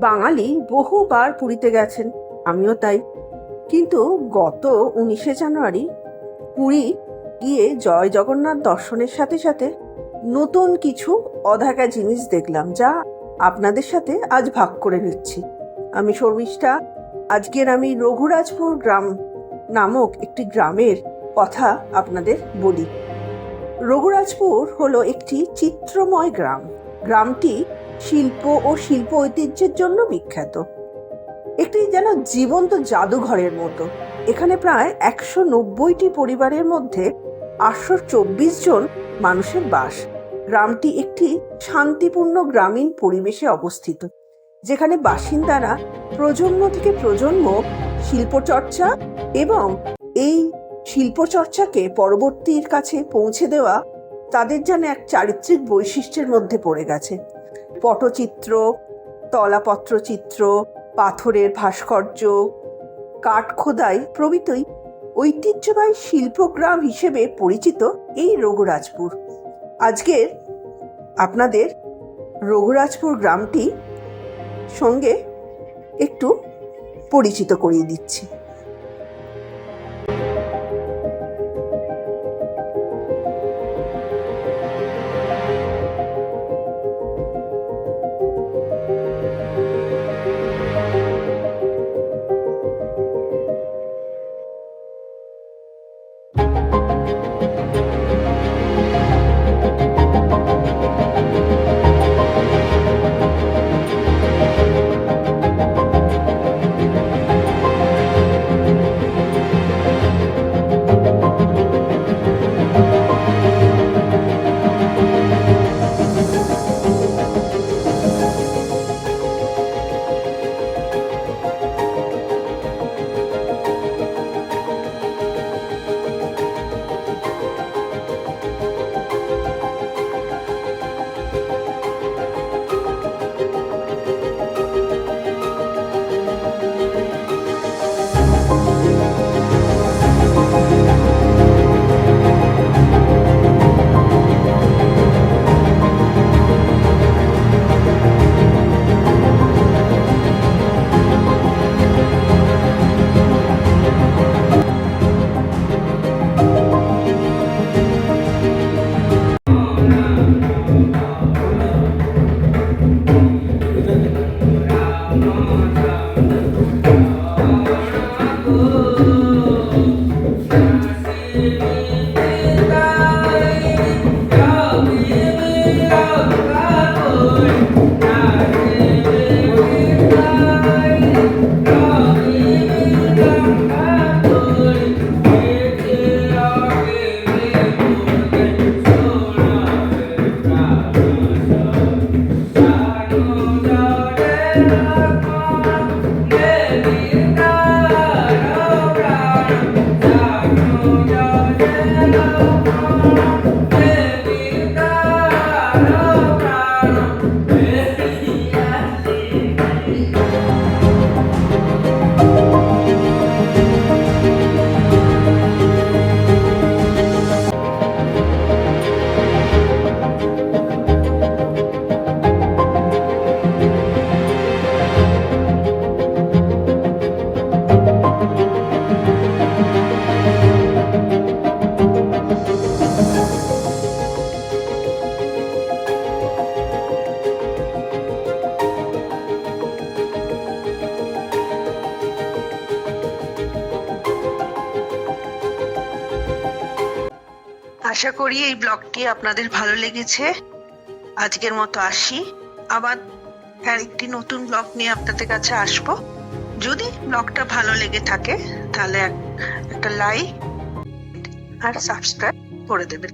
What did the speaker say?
বাঙালি বহুবার পুরীতে গেছেন, আমিও তাই। কিন্তু গত 19শে জানুয়ারি পুরী গিয়ে জয় জগন্নাথ দর্শনের সাথে সাথে নতুন কিছু অদেখা জিনিস দেখলাম, যা আপনাদের সাথে আজ ভাগ করে নিচ্ছি। আমি শর্মিষ্ঠা। আজকের আমি রঘুরাজপুর গ্রাম নামক একটি গ্রামের কথা আপনাদের বলি। রঘুরাজপুর হলো একটি চিত্রময় গ্রাম। গ্রামটি শিল্প ও শিল্প ঐতিহ্যের জন্য বিখ্যাত। একটি যেন জীবন্ত জাদুঘরের মতো। এখানে প্রায় 190টি পরিবারের মধ্যে 824 জন মানুষের বাস। গ্রামটি একটি শান্তিপূর্ণ গ্রামীণ পরিবেশে অবস্থিত, যেখানে বাসিন্দারা প্রজন্ম থেকে প্রজন্ম শিল্পচর্চা এবং এই শিল্পচর্চাকে পরবর্তীর কাছে পৌঁছে দেওয়া তাদের যেন এক চারিত্রিক বৈশিষ্ট্যের মধ্যে পড়ে গেছে। পটচিত্র, তলাপত্রচিত্র, পাথরের ভাস্কর্য, কাঠ খোদাই প্রভৃতি ঐতিহ্যবাহী শিল্পগ্রাম হিসেবে পরিচিত এই রঘুরাজপুর। আজকের আপনাদের রঘুরাজপুর গ্রামটি সঙ্গে একটু পরিচিত করিয়ে দিচ্ছি। আশা করি এই ব্লগটি আপনাদের ভালো লেগেছে। আজকের মতো আসি, আবার আরেকটি নতুন ব্লগ নিয়ে আপনাদের কাছে আসবো। যদি ব্লগটা ভালো লেগে থাকে তাহলে একটা লাইক আর সাবস্ক্রাইব করে দেবেন।